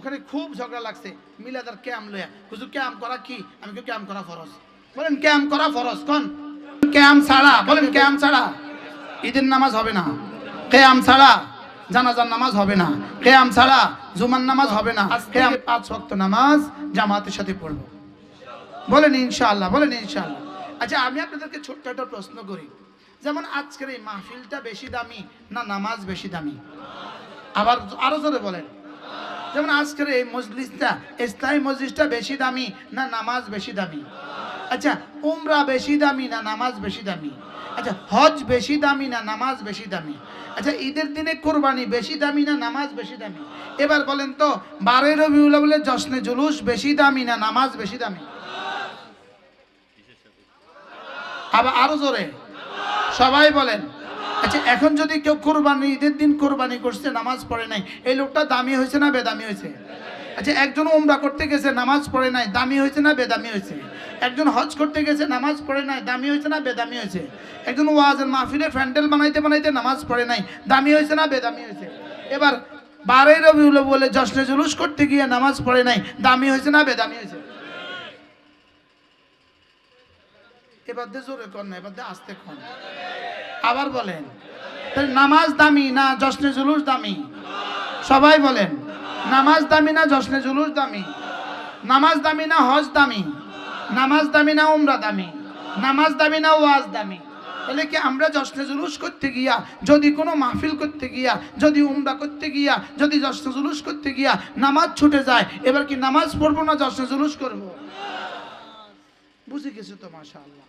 ওখানে খুব ঝগড়া লাগছে মিলাদার ক্যাম্প লয়া। হুজুর ক্যাম্প করা কি? আমি কি ক্যাম্প করা ফরজ? বলেন ক্যাম্প করা ফরজ কোন? ক্যাম্প ছাড়া, বলেন ক্যাম্প ছাড়া ঈদের নামাজ হবে না, কিয়াম ছাড়া জানাজার নামাজ হবে না, কিয়াম ছাড়া জুমার নামাজ হবে না। আজকে 5 ওয়াক্ত নামাজ জামাতের সাথে পড়ব। বলেন ইনশাআল্লাহ, বলেন ইনশাআল্লাহ। আচ্ছা আমি আপনাদেরকে ছোট্ট একটা প্রশ্ন করি, যেমন আজকের এই মাহফিলটা বেশি দামি না নামাজ বেশি দামি? আবার আরো জোরে বলেন। যেমন আজকের এই মজলিসটা, ইসলামী মজলিসটা বেশি দামি না নামাজ বেশি দামি? আচ্ছা উমরা বেশি দামি না নামাজ বেশি দামি? আচ্ছা হজ বেশি দামি না নামাজ বেশি দামি? আচ্ছা ঈদের দিনে কোরবানি বেশি দামি না নামাজ বেশি দামি? এবার বলেন তো 12 রবিউল আউয়ালে জশ্নে জুলুস বেশি দামি না নামাজ বেশি দামি? আবার আরো জোরে সবাই বলেন। আচ্ছা এখন যদি কেউ কোরবানি ঈদের দিন কোরবানি করছে নামাজ পড়ে নাই, এই লোকটা দামি হয়েছে না বেদামি হয়েছে? আচ্ছা একজন উমরা করতে গেছে নামাজ পড়ে নাই, দামি হয়েছে না বেদামি হয়েছে? একজন হজ করতে গেছে নামাজ পড়ে নাই, দামি হয়েছে না বেদামি হয়েছে? একজন ওয়াজের মাহফিলে প্যান্ডেল বানাইতে বানাইতে নামাজ পড়ে নাই, দামি হয়েছে না বেদামি হয়েছে? এবার 12 রবিউল বলে জশ্নে জুলুস করতে গিয়ে নামাজ পড়ে নাই, দামি হয়েছে না বেদামি হয়েছে? এবার দিয়ে জোরে কর না, এবার দিয়ে আস্তে কর। আবার বলেন তাহলে নামাজ দামি না জশ্নে জুলুস দামি? সবাই বলেন নামাজ দামি না জশ্নে জুলুস দামি? নামাজ দামি না হজ দামি? নামাজ দামি না উমরা দামি? নামাজ দামি না ওয়াজ দামি? তাহলে কি আমরা জশ্নে জুলুস করতে গিয়া, যদি কোনো মাহফিল করতে গিয়া, যদি উমরা করতে গিয়া, যদি জশ্নে জুলুস করতে গিয়া নামাজ ছুটে যায়, এবার কি নামাজ পড়বো না জশ্নে জুলুস করবো? বুঝে গেছো তো মাশাআল্লাহ।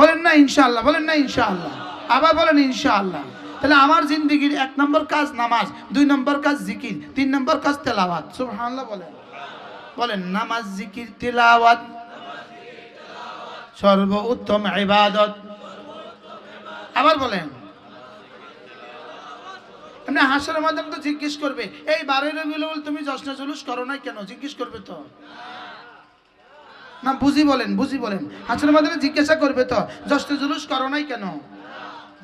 বলেন না ইনশাআল্লাহ, বলেন না ইনশাআল্লাহ, আবার বলেন ইনশাআল্লাহ। তাহলে আমার জিন্দেগির 1 নম্বর কাজ নামাজ, 2 নম্বর কাজ জিকির, 3 নম্বর কাজ তেলাওয়াত। সুবহানাল্লাহ বলেন। বলেন নামাজ জিকির তেলাওয়াত সর্বোত্তম ইবাদত। আবার বলেন। আপনি হাসরের মধ্যে তো জিজ্ঞেস করবে এই 12 রবিউল আউয়াল তুমি জশ্নে জুলুস করো না কেন? জিজ্ঞেস করবে তো না? বুঝি বলেন, বুঝি বলেন। হাসরের মধ্যে জিজ্ঞাসা করবে তো জশ্নে জুলুস করো নাই কেন?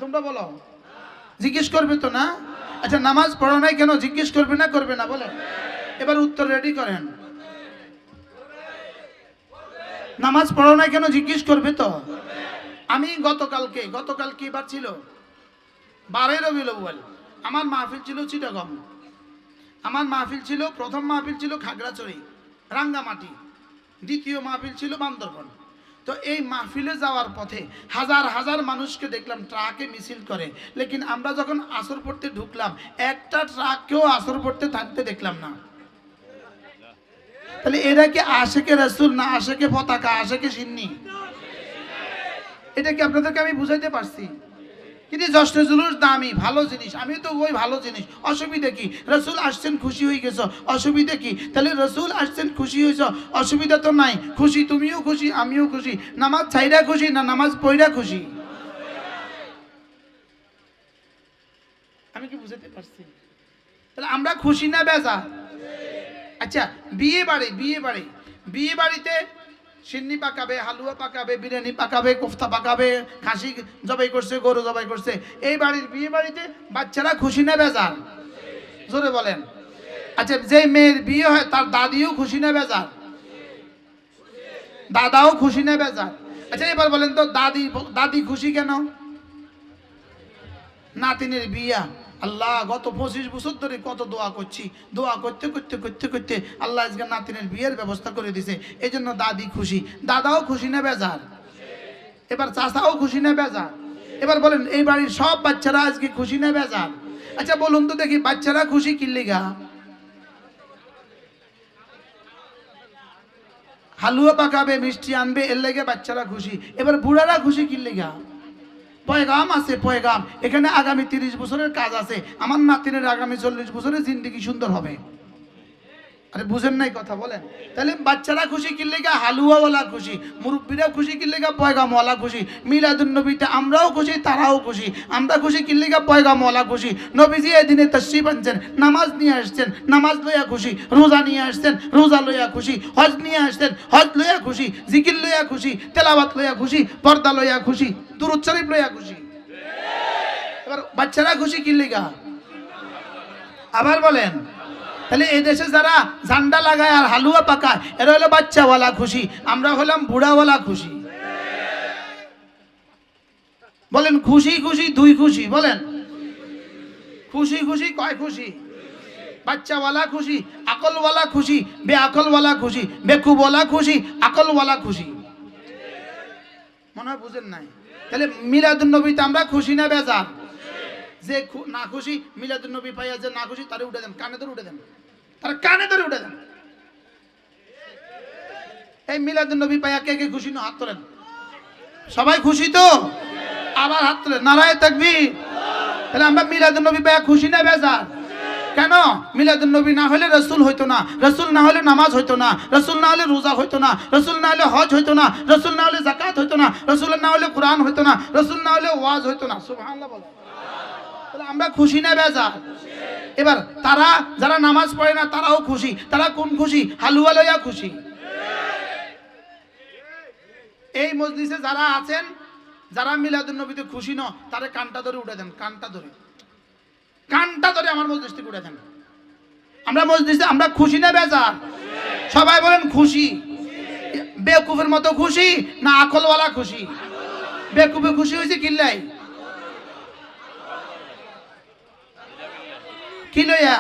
তোমরা বলো জিজ্ঞেস করবে তো না? আচ্ছা নামাজ পড়ো নাই কেন? জিজ্ঞেস করবে না করবে না? বলেন এবার উত্তর রেডি করেন। নামাজ পড়ো নাই কেন জিজ্ঞেস করবে তো? আমি গতকালকে এবার ছিল 12 রবিউল আউয়াল, আমার মাহফিল ছিল চিটাগং। আমার মাহফিল ছিল, প্রথম মাহফিল ছিল খাগড়াছড়ি রাঙ্গামাটি, দ্বিতীয় মাহফিল ছিল বান্দরবান। তো এই মাহফিলে যাওয়ার পথে হাজার হাজার মানুষকে দেখলাম ট্রাকে মিছিল করে, লেকিন আমরা যখন আসর পড়তে ঢুকলাম একটা ট্রাককেও আসর পড়তে থাকতে দেখলাম না। তাহলে এরা কি আশেকে রাসূল না আশেকে পতাকা, আশেকে সিন্নি? এটা কি আপনাদেরকে আমি বুঝাইতে পারছি? কিন্তু জশ্নে জুলুস দামি ভালো জিনিস, আমি তো ওই ভালো জিনিস, অসুবিধা কি? রাসূল আসছেন খুশি হয়ে গেছো, অসুবিধা কি? তাহলে রাসূল আসছেন খুশি হয়েছো, অসুবিধা তো নাই, খুশি তুমিও খুশি আমিও খুশি। নামাজ ছাইরা খুশি না নামাজ পড়া খুশি? আমি কি বুঝাতে পারছি? তাহলে আমরা খুশি না বেজা? আচ্ছা বিয়ে বাড়িতে সিন্নি পাকাবে, হালুয়া পাকাবে, বিরিয়ানি পাকাবে, কোফতা পাকাবে, খাসি জবাই করছে, গরু জবাই করছে। এই বিয়ে বাড়িতে বাচ্চারা খুশি না বেজার? জোরে বলেন। আচ্ছা যে মেয়ের বিয়ে হয় তার দাদিও খুশি না বেজার? দাদাও খুশি না বেজার? আচ্ছা এবার বলেন তো দাদি খুশি কেন? নাতিনের বিয়া, আল্লাহ গত 25 বছর ধরে কত দোয়া করছি, দোয়া করতে করতে করতে করতে আল্লাহ আজকে নাতিনের বিয়ের ব্যবস্থা করে দিছে, এই জন্য দাদি খুশি। দাদাও খুশি না বেজার? এবার চাচাও খুশি না বেজার? এবার বলেন এই বাড়ির সব বাচ্চারা আজকে খুশি না বেজার? আচ্ছা বলুন তো দেখি বাচ্চারা খুশি কি লিগা? হালুয়া পাকাবে, মিষ্টি আনবে, এর লেগে বাচ্চারা খুশি। এবার বুড়ারা খুশি কি লিগা? পয়গাম আছে, পয়গাম এখানে আগামী 30 বছরের কাজ আছে, আমার নাতিনের আগামী 40 বছরের জিন্দেগি সুন্দর হবে। আরে বুঝেন নাই কথা? বলেন। তাহলে বাচ্চারা খুশি কি লেগা? হালুয়াওয়ালা খুশি, মুরব্বীরা খুশি কি লেগা? পয়গামওয়ালা খুশি। মিলাদুন নবীতে আমরাও খুশি, তারাও খুশি। আমরা খুশি কি লেগা? পয়গামওয়ালা খুশি। নবীজি এই দিনে তাশরীফ আনছেন, নামাজ নিয়ে আসছেন, নামাজ লইয়া খুশি। রোজা নিয়ে আসছেন, রোজা লইয়া খুশি। হজ নিয়ে আসছেন, হজ লইয়া খুশি। জিকির লইয়া খুশি, তেলাওয়াত লইয়া খুশি, পর্দা লইয়া খুশি, দুরূদ শরীফ লইয়া খুশি। এবার বাচ্চারা খুশি কি লেগা? আবার বলেন, তাহলে এই দেশে যারা ঝান্ডা লাগায় আর হালুয়া পাকায় এরা হলো বাচ্চাওয়ালা খুশি, আমরা হলাম বুড়াওয়ালা খুশি। বলেন খুশি খুশি দুই খুশি, বলেন খুশি খুশি কয় খুশি? বাচ্চাওয়ালা খুশি, আকলওয়ালা খুশি, বেআকলওয়ালা খুশি, বেকুবওয়ালা খুশি, আকলওয়ালা খুশি। মনে হয় বুঝেন নাই। তাহলে মিলাদুন নবীতে আমরা খুশি না বেজার? যে না খুশি মিলাদুন নবী পাইয়া যে না খুশি তারে উঠে দেন, কানে ধরে উঠে দেন, তার কানে ধরে উঠে দেন। এই মিলাদুন নবী পাইয়া কে কে খুশি না হাত তোলেন। সবাই খুশি তো? আবার হাত তোলেন, নারায়ে তাকবীর। তাহলে আমরা মিলাদুন নবী পাইয়া খুশি না বেজার? কেন? মিলাদুন নবী না হলে রসুল হইতো না, রসুল না হলে নামাজ হইতো না, রসুল না হলে রোজা হইতো না, রসুল না হলে হজ হইতো না, রসুল না হলে যাকাত হইতো না, রসুল না হলে কোরআন হইতো না, রসুল না হলে ওয়াজ হইতো না। সুবহানাল্লাহ বলো। তাহলে আমরা খুশি না বেজার? এবার তারা যারা নামাজ পড়ে না তারাও খুশি। তারা কোন খুশি? হালুয়া লইয়া খুশি। এই মজলিসে যারা আছেন, যারা মিলাদুন নবীতে খুশি ন, তারে কানটা ধরে উঠে দেন, কানটা ধরে, কানটা ধরে আমার মজলিস থেকে উঠে দেন। আমরা মজলিসে আমরা খুশি না বেজার? সবাই বলেন খুশি। বেকুফের মতো খুশি না আকলওয়ালা খুশি? বেকুফে খুশি হয়েছে কিল্লাই, কি লইয়া?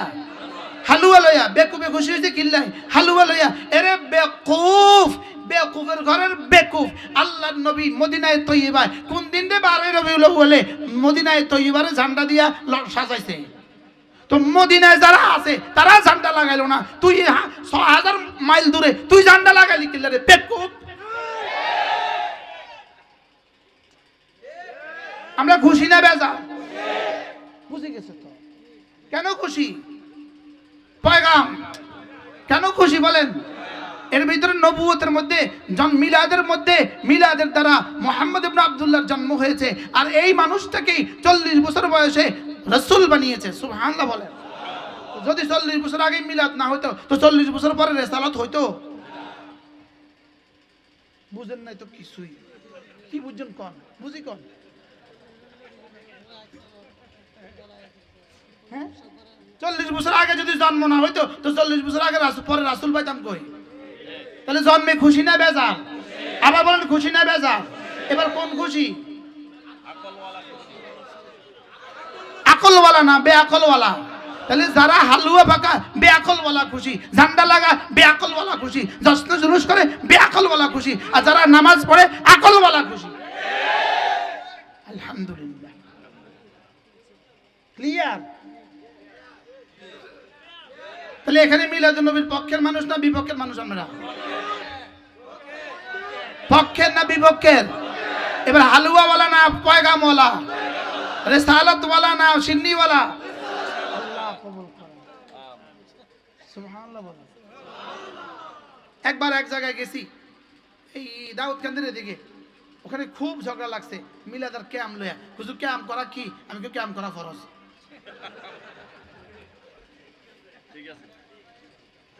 হালুয়া লইয়া। বেকুফে খুশি হয়েছে কিল্লাই, হালুয়া লইয়া। এরে বেকুফ, বেকুফের ঘরের বেকুফ। আল্লাহর নবী মদিনায়ে তৈয়বায় কোন দিন রে 12 রবিউল আউয়ালে মদিনায়ে তৈয়বারে ঝান্ডা দিয়া সাজাইছে। তো মদিনায় যারা আছে তারা ঝান্ডা লাগাইলো না, তুই 6000 মাইল দূরে তুই ঝান্ডা লাগাইলি কিল্লা রে বেকুফ। আমরা খুশি না বেজার? বুঝে গেছে তো? কেন খুশি? পয়গাম কেন খুশি বলেন? এর ভিতরে নবুয়তের মধ্যে মিলাদের মধ্যে মিলাদের দ্বারা মুহাম্মদ ইবনে আব্দুল্লাহর জন্ম হয়েছে, আর এই মানুষটাকেই 40 বছর বয়সে রাসূল বানিয়েছে। সুবহানাল্লাহ বলেন। যদি 40 বছর আগে মিলাদ না হতো তো 40 বছর পরে রিসালাত হইতো? বুঝেন নাই তো কিছুই। কি বুঝছেন কোন? বুঝি কোন? হ্যাঁ, 40 বছর আগে যদি জন্ম না হইতো তো 40 বছর আগে পরে রাসূল পাইতাম কই? তাহলে জন্মে খুশি না বেজার? আবার বলেন খুশি না বেজার? এবার কোন খুশি? আকলওয়ালা না বেআকলওয়ালা। তাহলে যারা হালুয়া পাকা বেআকলওয়ালা খুশি, ঝান্ডা লাগা বেআকলওয়ালা খুশি, জশ্ন জুলুস করে বেআকলওয়ালা খুশি, আর যারা নামাজ পড়ে আকলওয়ালা খুশি। আলহামদুলিল্লাহ। ক্লিয়ার? তাহলে এখানে মিলাদুন নবীর পক্ষের মানুষ না বিপক্ষের মানুষ? আমরা পক্ষের না বিপক্ষের? এবার হালুয়াওয়ালা না পয়গামওয়ালা? রিসালাতওয়ালা না সিন্নিওয়ালা? আল্লাহ কবুল করে। সুবহানাল্লাহ বলো। একবার এক জায়গায় গেছি, এই দাউদকান্দির এদিকে, ওখানে খুব ঝগড়া লাগছে মিলাদের ক্যাম লইয়া। হুজুর ক্যাম করা কি? আমি কি ক্যাম করা ফরজ?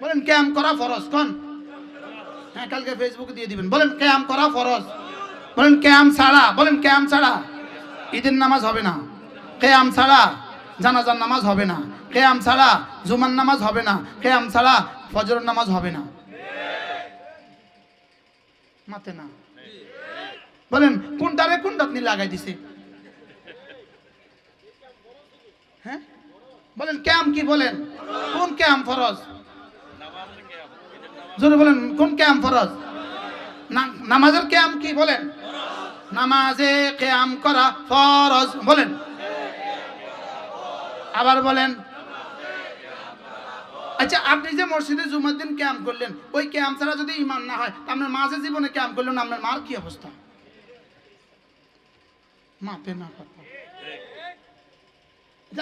বলেন ক্যাম করা ফরজ কোন? হ্যাঁ, কালকে ফেসবুকে দিয়ে দিবেন। বলেন ক্যাম করা ফরজ। বলেন ক্যাম ছাড়া, বলেন ক্যাম ছাড়া ঈদের নামাজ হবে না, কিয়াম ছাড়া জানাজার নামাজ হবে না, কিয়াম ছাড়া জুমার নামাজ হবে না, কিয়াম ছাড়া ফজরের নামাজ হবে না। মাতে না। বলেন কোনটারে কোনটা আপনি লাগাই দিছে? হ্যাঁ, বলেন ক্যাম কি? বলেন কোন ক্যাম ফরজ? জোরে বলেন কোন ক্যাম ফরজ? নামাজের ক্যাম কি? বলেন নামাজে কিয়াম করা ফরজ। বলেন আবার বলেন। আচ্ছা, আপনি যে মসজিদে জুমার দিন ক্যাম করলেন, ওই ক্যাম ছাড়া যদি ইমান না হয়, আপনার মাঝে জীবনে ক্যাম করলেন, আপনার মার কি অবস্থা? মাপে না কথা।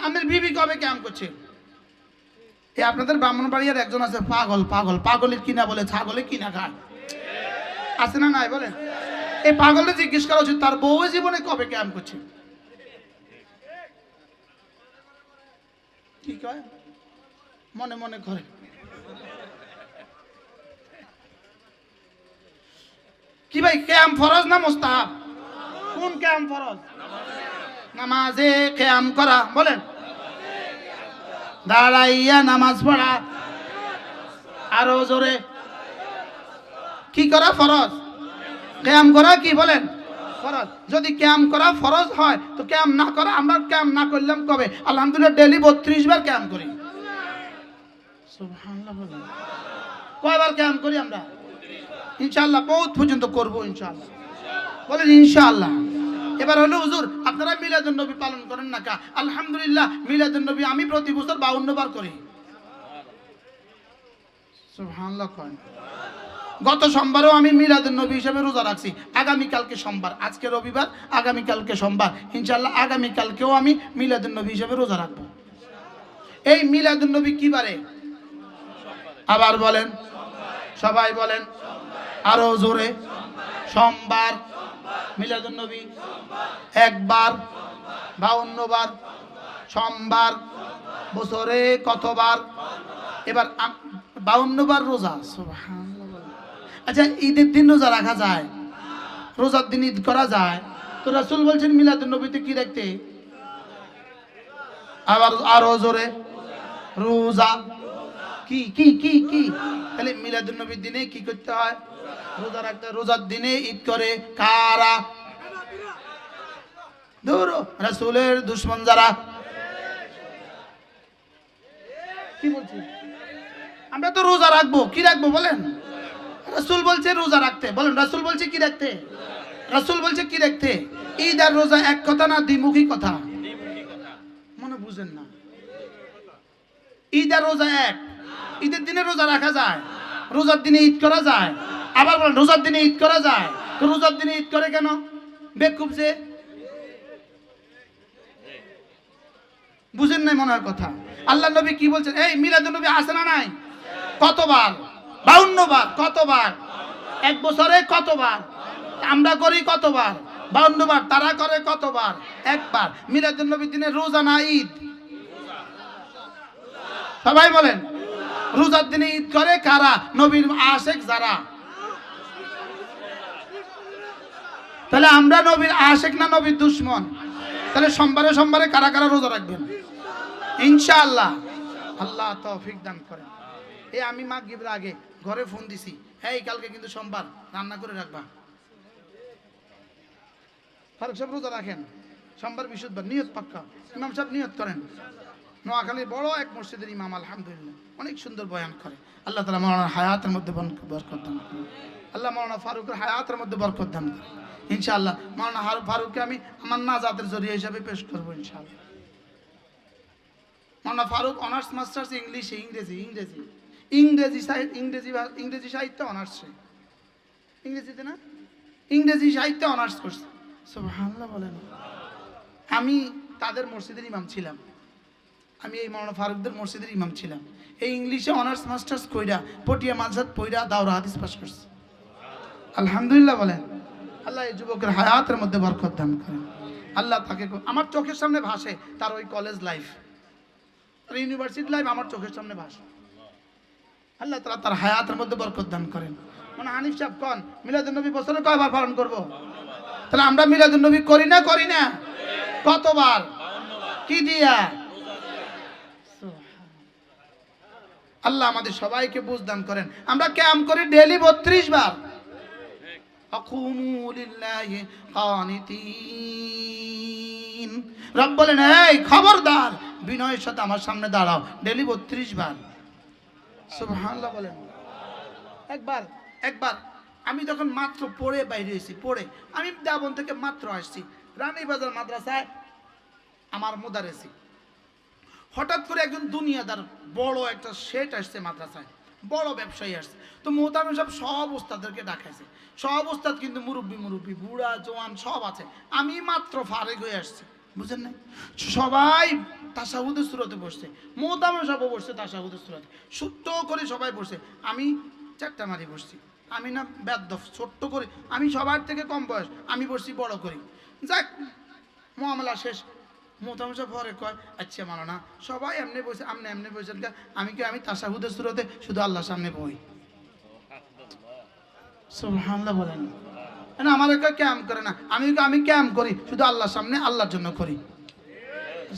আমার বিবি কবে ক্যাম করছে? এই আপনাদের ব্রাহ্মণবাড়িয়ার একজন আছে পাগল, পাগল, পাগলের কিনা বলে ছাগলে কিনা খায়, আছে না নাই? বলেন এই পাগলে জিজ্ঞেস করা উচিত তার বউ জীবনে কবে ক্যাম করছে। কি কয়? মনে মনে করে। কি ভাই, কিয়াম ফরজ না মুস্তাহাব? কোন কিয়াম ফরজ? নামাজে কিয়াম করা। বলেন দাঁড়াইয়া নামাজ পড়া, আরো জোরে। কি করা ফরজ? কিয়াম করা কি বলেন? ফরজ। যদি কিয়াম করা ফরজ হয় তো কিয়াম না করা, আমরা কিয়াম না করলাম কবে? আলহামদুলিল্লাহ ডেইলি 32 বার কিয়াম করি। সুবহানাল্লাহ বলেন। কয়বার কিয়াম করি আমরা? ইনশাআল্লাহ বহুত পর্যন্ত করব ইনশাআল্লাহ। বলেন ইনশাআল্লাহ। এবার হলো হুজুর আপনারা মিলাদুন নবী পালন করেন না কা? আলহামদুলিল্লাহ মিলাদুন নবী আমি প্রতি বছর 52 বার করি। সুবহানাল্লাহ। গত সোমবারও আমি মিলাদুন নবী হিসেবে রোজা রাখছি। আগামী কালকে সোমবার, আজকে রবিবার, আগামী কালকে সোমবার, ইনশাআল্লাহ আগামী কালকেও আমি মিলাদুন নবী হিসেবে রোজা রাখব। এই মিলাদুন নবী কি বারে? আবার বলেন, সবাই বলেন আরো জোরে। সোমবার। মিলাদুন নবী একবার, 52 বার। সোমবার বছরে কতবার? এবার 52 বার রোজা। সুবহানাল্লাহ। আচ্ছা ঈদের দিন রোজা রাখা যায়? রোজার দিন ঈদ করা যায়? তো রাসূল বলছেন মিলাদুন নবীতে কি রাখতে? আবার আরো জোরে রোজা। কি কি কি কি? তাহলে মিলাদুন নবীর দিনে কি করতে হয়? রোজা রাখতে। রোজার দিনে ঈদ করে কারা? দূর রাসূলের দুশমন যারা। কি বলছি? আমরা তো রোজা রাখবো। কি রাখবো বলেন? রাসূল বলছে রোজা রাখতে। বলেন রাসূল বলছে কি রাখতে? রাসূল বলছে কি রাখতে? ঈদ আর রোজা এক কথা না দ্বিমুখী কথা? মনে বুঝেন না। ঈদ আর রোজা এক। ঈদের দিনে রোজা রাখা যায়, রোজার দিনে ঈদ করা যায়। আবার বলেন রোজার দিনে ঈদ করা যায়। তো রোজার দিনে ঈদ করে কেন? বেকুব যে। বুঝেন নাই মনে হয় কথা। আল্লাহ নবী কি বলছেন? এই মিলাদুন নবী আছে না নাই? কতবার? 52 বার। কতবার? এক বছরে কতবার? আমরা করি কতবার? 52 বার। তারা করে কতবার? একবার। মিলাদুন নবীর দিনে রোজা না ঈদ? সবাই বলেন। রোজার দিনে ঈদ করে কারা? নবীর আশিক যারা। তাহলে আমরা নবীর আশিক না নবীর দুশমন? তাহলে সোমবারে সোমবারে কারা কারা রোজা রাখবেন? ইনশাআল্লাহ। আল্লাহ তৌফিক দান করেন। এই আমি মাগরিবের আগে ঘরে ফোন দিছি, এই কালকে কিন্তু সোমবার, রান্না করে রাখবা। ফারুক সাহেব রোজা রাখেন, সোমবার বৃহস্পতিবার, নিয়ত পাক্কা। ইমাম সাহেব নিয়ত করেন। নোয়াখালীর বড় এক মসজিদের ইমাম, আলহামদুলিল্লাহ অনেক সুন্দর বয়ান করে। আল্লাহ তাআলা মাওলানা হায়াতের মধ্যে বরকত দান করেন। আল্লাহ মাওলানা ফারুকের হায়াতের মধ্যে বরকত দান করেন। ইনশাআল্লাহ মাওলানা ফারুককে আমি আমার নাজাতের জরিয়া হিসাবে পেশ করবো ইনশাআল্লাহ। মাওলানা ফারুক অনার্স মাস্টার্স ইংলিশে, ইংরেজি সাহিত্য অনার্স। ইংরেজিতে না, ইংরেজি সাহিত্যে অনার্স করছে। সুবহানাল্লাহ বলেন। আমি তাদের মসজিদের ইমাম ছিলাম। আমি এই মাওলানা ফারুকদের মসজিদের ইমাম ছিলাম। এই ইংলিশে অনার্স মাস্টার্স কইরা পটিয়া মাঝহাব পইরা দাওরা হাদিস পাস করছে। আলহামদুলিল্লাহ বলেন। আল্লাহ এই যুবকের হায়াতের মধ্যে বরকত দান করেন। আল্লাহ তাকে, আমার চোখের সামনে ভাসে তার ওই কলেজ লাইফ, তার ইউনিভার্সিটি লাইফ আমার চোখের সামনে ভাসে। আল্লাহ তাআলা তার হায়াতের মধ্যে বরকত দান করেন। মানে হানিফ সাহেব কোন মিলাদুন নবী বছরে কয়বার পালন করব? তাহলে আমরা মিলাদুন নবী করি না করি না? কতবার? কি দিয়া? আল্লাহ আমাদের সবাইকে বুঝ দান করেন। আমরা কিয়াম করি ডেইলি 32 বার। আকুমু লিল্লাহি কানিতিন। রব বলেন এই খবরদার বিনয়ের সাথে আমার সামনে দাঁড়াও, ডেইলি 32 বার। সুবহানাল্লাহ বলেন। একবার আমি যখন মাত্র পড়ে বাইরে হয়েছি, আমি দেওবন থেকে মাত্র আসছি, রানীবাজার মাদ্রাসায় আমার মুদারেসি। হঠাৎ করে একজন দুনিয়াদার বড় একটা শেঠ আসছে মাদ্রাসায়, বড় ব্যবসায়ী আসছে। তো মোহতামিম সাহেব সব ওস্তাদদেরকে ডাকাইছে। সব ওস্তাদ কিন্তু মুরব্বী, বুড়া জওয়ান সব আছে। আমি মাত্র ফারেক হয়ে আসছি, বুঝেন না? সবাই তাশাহুদের সূরাতে বসছে, মোহতামিম সাহেবও বসছে তাশাহুদের সূরাতে, ছোট্ট করে সবাই বসছে। আমি চারটা মারি বসছি। আমি না বেদ্দফ, ছোট্ট করে, আমি সবার থেকে কম বয়স, আমি বসছি বড় করি। যাক মামলা শেষ। মোহতামিম সাহেব পরে কয় আচ্ছা মাওলানা সবাই এমনি বসে, আপনি এমনি বসেন, আমি তাশাহুদের সূরাতে শুধু আল্লাহর সামনে বই। সুবহানাল্লাহ বলেন। না আমাদের কিয়াম করে না, আমি কিয়াম করি শুধু আল্লাহর সামনে, আল্লাহর জন্য করি।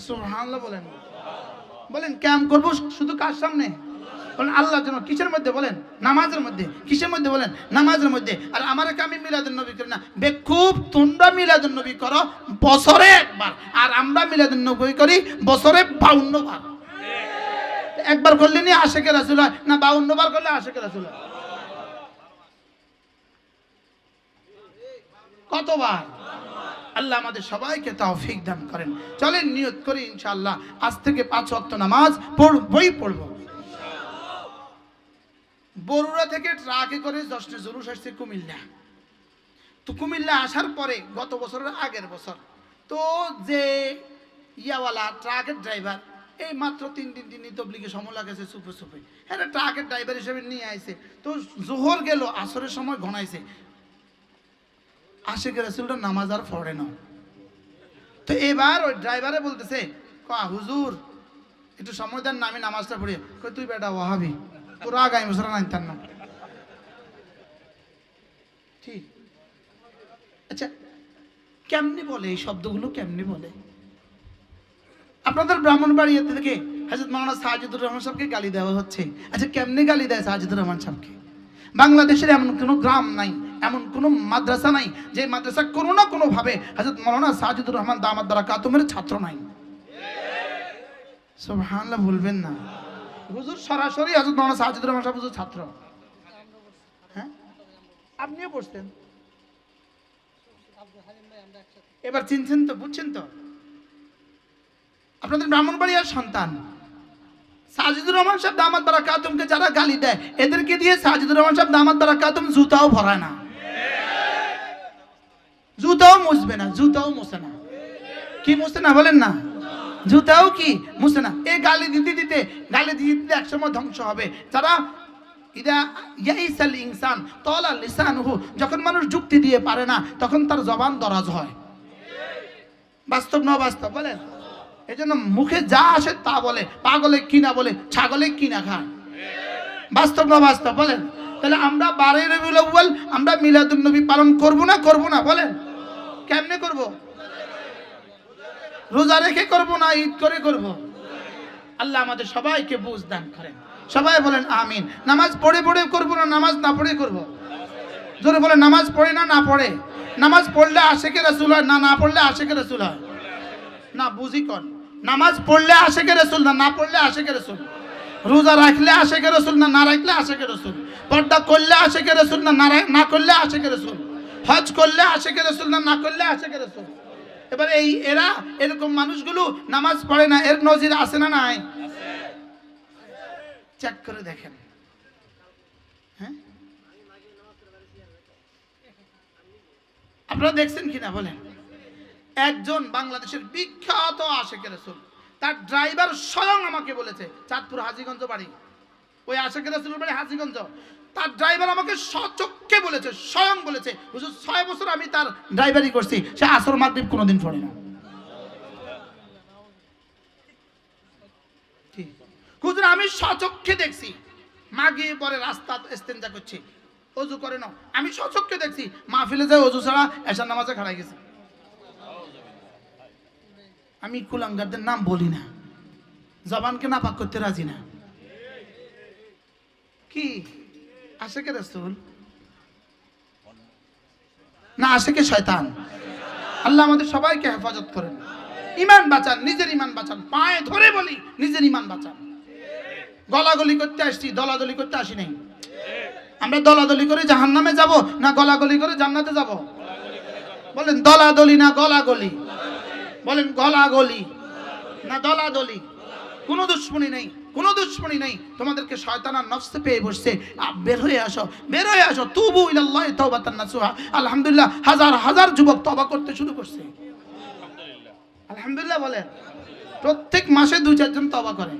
সুবহানাল্লাহ বলেন। বলেন ক্যাম্প করবো শুধু কার সামনে? বলেন আল্লাহর জন্য। কিসের মধ্যে? বলেন নামাজের মধ্যে। কিসের মধ্যে? বলেন নামাজের মধ্যে। আর আমার আমি মিলাদুন নবী করি না। বেকুব, তোমরা মিলাদুন নবী করো বছরে একবার, আর আমরা মিলাদুন নবী করি বছরে 52 বার। একবার করলে নি আশিকে রাসূল হয় না, 52 বার করলে আশিকে রাসূল হয়? কতবার? আল্লাহ আমাদের সবাইকে তৌফিক দান করেন। চলেন নিয়ত করি ইনশাআল্লাহ আজ থেকে 5 ওয়াক্ত নামাজ পড়বই পড়ব। বরুড়া থেকে ট্রাকে করে জশ্নে জুলুস আসছে কুমিল্লা। তো কুমিল্লা আসার পরে গত বছরের আগের বছর তো যে ইয়াওয়ালা ট্রাকের ড্রাইভার এই মাত্র 3 দিন তবলিগে সময় লাগেছে সুপে সুপে, হ্যাঁ ট্রাকের ড্রাইভার হিসেবে নিয়ে আইছে। তো জোহর গেল, আসরের সময় ঘনাইছে, আশিকে রাসূলরা নামাজ আর পড়ে না। তো এবার ওই ড্রাইভারে বলতেছে, হুজুর একটু সময় দেন না, আমি নামাজটা পড়ি। তুই বেটা ওয়াহাবি, তোর আগামী বছর আনতাম না। ঠিক আচ্ছা, কেমনি বলে এই শব্দগুলো? কেমনি বলে? আপনাদের ব্রাহ্মণবাড়িয়া থেকে হযরত মাওলানা সাজিদুর রহমান সাহেবকে গালি দেওয়া হচ্ছে। আচ্ছা কেমনি গালি দেয় সাজিদুর রহমান সাহেবকে? বাংলাদেশের এমন কোনো গ্রাম নাই, এমন কোনো মাদ্রাসা নাই যে মাদ্রাসা কোনো না কোনো ভাবে হযরত মাওলানা সাজিদুর রহমান দামাত বারাকাতুহুর ছাত্র নাই। সুবহানাল্লাহ বলবেন না? হুজুর সরাসরি হযরত মাওলানা সাজিদুর রহমান সাহেব হুজুর ছাত্র। হ্যাঁ আপনিও পড়ছেন, এবার চিনছেন তো, বুঝছেন তো? আপনাদের ব্রাহ্মণবাড়িয়ার সন্তান সাজিদুর রহমান সাহেব দামাত বারাকাতুহুকে যারা গালি দেয়, এদেরকে দিয়ে সাজিদুর রহমান সাহেব দামাত বারাকাতুহু জুতাও ভরায় না, জুতাও মুছবে না, জুতাও মুছে না। কি মুছে না? বলেন না, জুতাও কি মুছে না। এই গালি দিতে দিতে একসময় ধ্বংস হবে। যারা ইদা ইয়াইসাল ইনসান তালা লিসানুহু, যখন মানুষ যুক্তি দিয়ে পারে না তখন তার জবান দরাজ হয়। বাস্তব না বাস্তব? বলেন। এই জন্য মুখে যা আসে তা বলে, পাগলে কি না বলে, ছাগলে কি না খায়। বাস্তব না বাস্তব? বলেন। তাহলে আমরা 12 রবিউল আউয়াল আমরা মিলাদুন নবী পালন করব না? করব না? বলেন। কেমনে করব? রোজা রেখে করব না ঈদ করে করব? আল্লাহ আমাদের সবাইকে বুঝ দান করেন। সবাই বলেন আমিন। নামাজ পড়ে পড়ে করব না নামাজ না পড়ে করব? জোরে বলেন। নামাজ পড়ে না না পড়ে? নামাজ পড়লে আশিকে রাসূল হয়, না না পড়লে আশিকে রাসূল হয়? না বুঝি কোন? নামাজ পড়লে আশিকে রাসূল, না না পড়লে আশিকে রাসূল? রোজা রাখলে আশিকে রাসূল, না না রাখলে আশিকে রাসূল? পর্দা করলে আশিকে রাসূল, না না করলে আশিকে রাসূল? হজ করলে আশিকে রাসূল, না না করলে আশিকে রাসূল? এবার এই এরা এরকম মানুষগুলো নামাজ পড়ে না, এর নজির আছে না নাই? চেক করে দেখেন। হ্যাঁ আপনারা দেখছেন কিনা বলেন? একজন বাংলাদেশের বিখ্যাত আশিকে রাসূল, তার ড্রাইভার স্বয়ং আমাকে বলেছে, চাঁদপুর হাজীগঞ্জ বাড়ি, ওই আশিকে রাসূলের বাড়ি হাজীগঞ্জ। তার ড্রাইভার আমাকে সচক্ষে বলেছে, স্বয়ং বলেছে, হুজুর 6 বছর আমি তার ড্রাইভারি করছি, সে আসর মাগরিব কোনোদিন পড়ে না। হুজুর আমি সচক্ষে দেখছি, মাগিয়ে পরে রাস্তা ইস্তেঞ্জা করছে, ওযু করে না। আমি সচক্ষে দেখছি মাহফিলে যায় ওযু ছাড়া এশার নামাজে খাড়াই গেছে। আমি কুলাঙ্গারদের নাম বলি না, জবানকে নাপাক করতে রাজি না। কি আশিকে রাসূল না আশিকে শয়তান? আল্লাহ আমাদের সবাইকে হেফাজত করেন, ঈমান বাঁচান, নিজের ঈমান বাঁচান। পায়ে ধরে বলি নিজের ঈমান বাঁচান। গলাগলি করতে আসছি, দলাদলি করতে আসি নাই। আমরা দলাদলি করে জাহান্নামে যাব না গলাগলি করে জান্নাতে যাব? বলেন দলাদলি না গলাগলি? বলেন গলাগলি না দলাদলি? কোনো দুশ্মনী নেই, কোনো দুশ্মনী নেই। তোমাদেরকে শয়তান আর নফসে পেয়ে বসছে, বের হয়ে আসো, বের হয়ে আসো। তুবু ইলাল্লাহি তাওবাতান নাসুহা। আলহামদুলিল্লাহ হাজার হাজার যুবক তওবা করতে শুরু করছে। আলহামদুলিল্লাহ বলেন। প্রত্যেক মাসে 2-4 জন তওবা করে।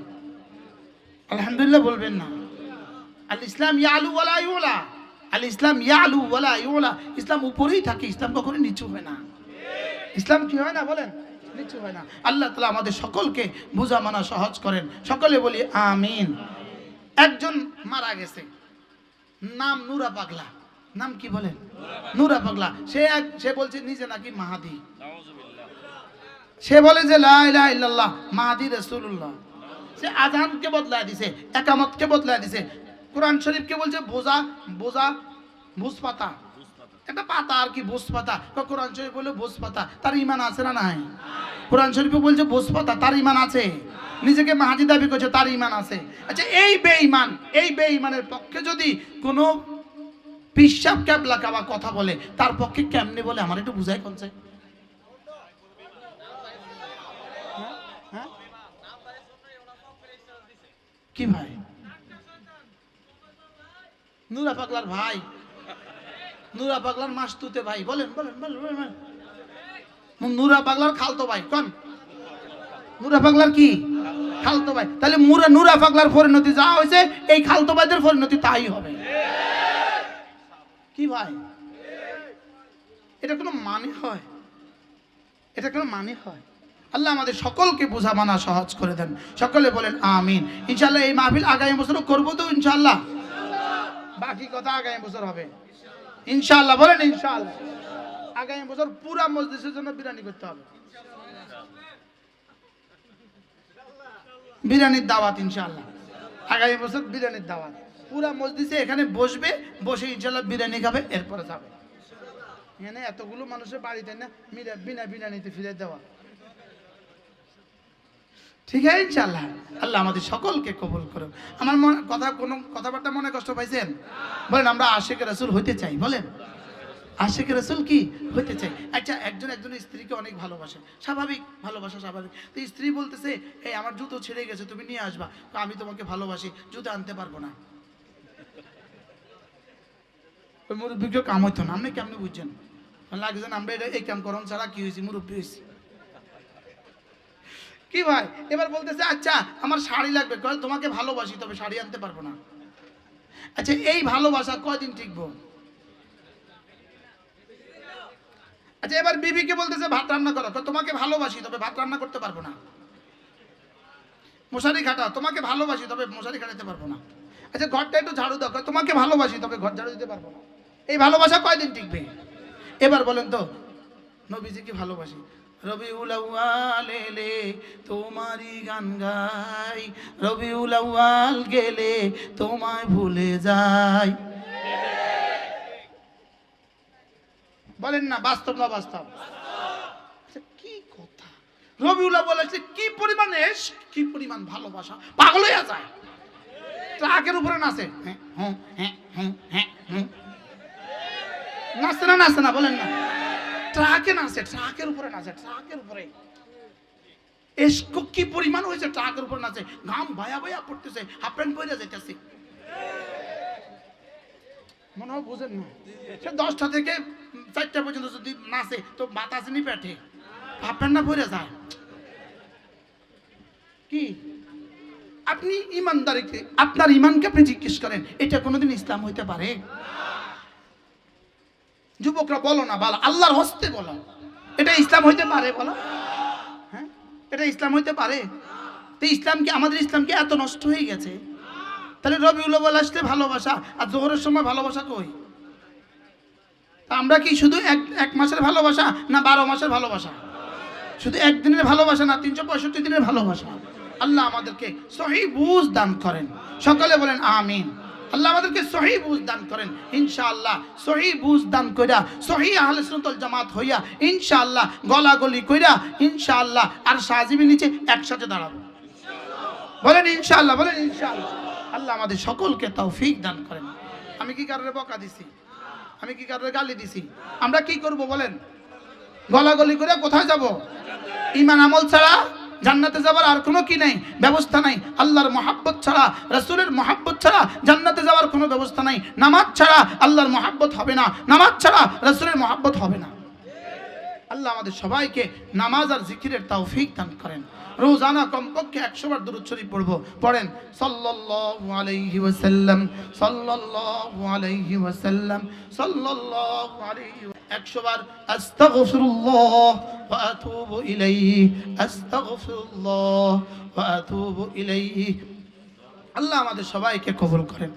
আলহামদুলিল্লাহ বলবেন না? আল ইসলাম ইয়ালু ওয়ালা ইউলা, আল ইসলাম ইয়ালু ওয়ালা ইউলা। ইসলাম উপরেই থাকে, ইসলাম কখনো নিচু হয় না। ইসলাম কি হয় না? বলেন নিচু হয় না। আল্লাহ তাআলা আমাদের সকলকে বুঝা মানা সহজ করেন। সকলে বলি আমিন। একজন মারা গেছে, নাম নুরা পাগলা। নাম কি বলেন? নুরা পাগলা। সে বলছে নিজে নাকি মাহাদি। সে বলে যে লা ইলাহা ইল্লাল্লাহ মাহাদি রাসূলুল্লাহ। সে আজানকে বদলায় দিছে, একামতকে বদলায় দিছে। কোরআন শরীফকে বলছে বোঝা বোঝা ভুজ পাতা, একটা পাতা আর কি ভুজ পাতা। কোরআন শরীফ বলে ভুজ পাতা, তার ইমান আছে না নাই? কোরআন শরীফে বলছে ভুজ পাতা, তার ইমান আছে। নিজেকে মাহাদি দাবি করছে, তার ইমান আছে। আচ্ছা এই বেঈমানের পক্ষে যদি কোনো পিশাব ক্যাবলা কাবা কথা বলে, তার পক্ষে কেমনে বলে আমার একটু বুঝাই কোনছে। কি ভাই? নুরা পাগলার ভাই, নুরা পাগলার মাসতুতে ভাই, বলেন বলেন বলেন বলেন। নুরা পাগলার খালতো ভাই কোন? নুরা পাগলার কি খালতো ভাই? তাহলে নুরা পাগলার পরিণতি যা হয়েছে, এই খালতো ভাইদের পরিণতি তাই হবে। কি ভাই, এটা কোনো মানে হয়? এটা কোনো মানে হয়? আল্লাহ আমাদের সকলকে বোঝা মানা সহজ করে দেন। সকলে বলেন আমিন। ইনশাআল্লাহ এই মাহফিল আগামী বছরও করবো তো ইনশাআল্লাহ। বাকি কথা আগামী বছর হবে ইনশাআল্লাহ। বলেন ইনশাআল্লাহ। আগামী বছর পুরা মসজিদের জন্য বিরিয়ানি করতে হবে, বিরিয়ানির দাওয়াত ইনশাআল্লাহ। আগামী বছর বিরিয়ানির দাওয়াত, পুরা মসজিদে এখানে বসবে, বসে ইনশাআল্লাহ বিরিয়ানি খাবে, এরপরে যাবে। এখানে এতগুলো মানুষের বাড়িতে না বিনা বিরিয়ানিতে ফিরে দেওয়া, ঠিক আছে ইনশাআল্লাহ। আল্লাহ আমাদের সকলকে কবুল করুন। আমার কোনো কথাবার্তা মনে কষ্ট পাইছেন? বলেন আমরা আশিক রাসূল হইতে চাই। বলেন আশিক রাসূল কি হইতে চাই। আচ্ছা একজনের স্ত্রীকে অনেক ভালোবাসে, স্বাভাবিক, ভালোবাসা স্বাভাবিক। তো স্ত্রী বলতেছে এই আমার জুতো ছিঁড়ে গেছে, তুমি নিয়ে আসবা। আমি তোমাকে ভালোবাসি, জুতো আনতে পারবো না। ওই মুরব্বীকে কাম হইতো না। আপনি কেমনি বুঝছেন? লাগছেন আমরা এটা এই কাম করন ছাড়া কি হয়েছি, মুরব্বী হয়েছি। কি ভাই? এবার বলতেছে আচ্ছা আমার শাড়ি লাগবে, তোমাকে ভালোবাসি তবে শাড়ি আনতে পারবো না। আচ্ছা এই ভালোবাসা কয়দিন টিকবো? আচ্ছা এবার বিবিকে বলতেছে ভাত রান্না করো, তোমাকে ভালোবাসি তবে ভাত রান্না করতে পারবো না। মশারি খাটাও, তোমাকে ভালোবাসি তবে মশারি খাটাতে পারবো না। আচ্ছা ঘরটা একটু ঝাড়ু দাও, তোমাকে ভালোবাসি তবে ঘর ঝাড়ু দিতে পারবো না। এই ভালোবাসা কয়দিন টিকবে? এবার বলেন তো নবীজিকে ভালোবাসি, রবিউল আউয়াল এলে তোমারই গান গাই, রবিউল আউয়াল গেলে তোমায় ভুলে যাই। বলেন না বাস্তব না বাস্তব? কি কথা! রবিউল আউয়াল আসলে কি পরিমাণ ইশক, কি পরিমাণ ভালোবাসা, পাগল হয়ে যায়। ট্রাকের উপরে নাচে, হ্যাঁ হ্যাঁ হ্যাঁ হ্যাঁ হ্যাঁ, নাচে না নাচে না? বলেন না ট্রাকে নাচে, ট্রাকের উপরে নাচে, ট্রাকের উপরে। ইশক কি পরিমাণ হয়েছে, ট্রাকের উপরে নাচে, ঘাম ভায়া ভায়া পড়তেছে, হাফ প্যান্ট পরে যাইতেছে। মনে হয় বুঝেন না? সে 10টা থেকে 4টা পর্যন্ত যদি নাচে তো বাতাস নি পেটে, হাফ প্যান্ট না পরে যায়। কি আপনি ইমানদারিকে, আপনার ইমানকে আপনি জিজ্ঞেস করেন, এটা কোনোদিন ইসলাম হইতে পারে? যুবকরা বলো না, বলো আল্লাহর হস্তে বলো, এটা ইসলাম হইতে পারে? বলো হ্যাঁ, এটা ইসলাম হইতে পারে? তো ইসলামকে, আমাদের ইসলামকে এত নষ্ট হয়ে গেছে। তাহলে রবিউল আউয়াল আসলে ভালোবাসা, আর জোহরের সময় ভালোবাসা কই? আমরা কি শুধু এক মাসের ভালোবাসা না 12 মাসের ভালোবাসা? শুধু একদিনের ভালোবাসা না 365 দিনের ভালোবাসা? আল্লাহ আমাদেরকে সহি বুঝ দান করেন। সকলে বলেন আমিন। আল্লাহ আমাদেরকে সহি বুঝ দান করেন ইনশাআল্লাহ। সহি বুঝ দান কইরা সহি আহলে সুন্নাত ওয়াল জামাত হইয়া ইনশাআল্লাহ গলাগলি কইরা ইনশাআল্লাহ আর সাজিবি নিচে একসাথে দাঁড়াবো। বলেন ইনশাআল্লাহ, বলেন ইনশাআল্লাহ। আল্লাহ আমাদের সকলকে তৌফিক দান করেন। আমি কি কারণে বকা দিছি? আমি কি কারণে গালি দিছি? আমরা কি করব বলেন? গলাগলি করে কোথায় যাব? ঈমান আমল ছাড়া জান্নাতে যাবার আর কোনো কি নাই, ব্যবস্থা নাই। আল্লাহর মহব্বত ছাড়া, রাসূলের মহব্বত ছাড়া জান্নাতে যাওয়ার কোনো ব্যবস্থা নাই। নামাজ ছাড়া আল্লাহর মহব্বত হবে না, নামাজ ছাড়া রাসূলের মহব্বত হবে না। আল্লাহ আমাদের সবাইকে নামাজ আর জিকিরের তৌফিক দান করেন। রোজানা কমপক্ষে 100 বার দুরূদ শরীফ পড়ব। পড়েন সাল্লাল্লাহু আলাইহি ওয়াসাল্লাম, সাল্লাল্লাহু আলাইহি ওয়াসাল্লাম, সাল্লাল্লাহু আলাইহি। 100 বার আস্তাগফিরুল্লাহ ওয়া আতুবু ইলাইহি, আস্তাগফিরুল্লাহ ওয়া আতুবু ইলাইহি। আল্লাহ আমাদের সবাইকে কবুল করেন।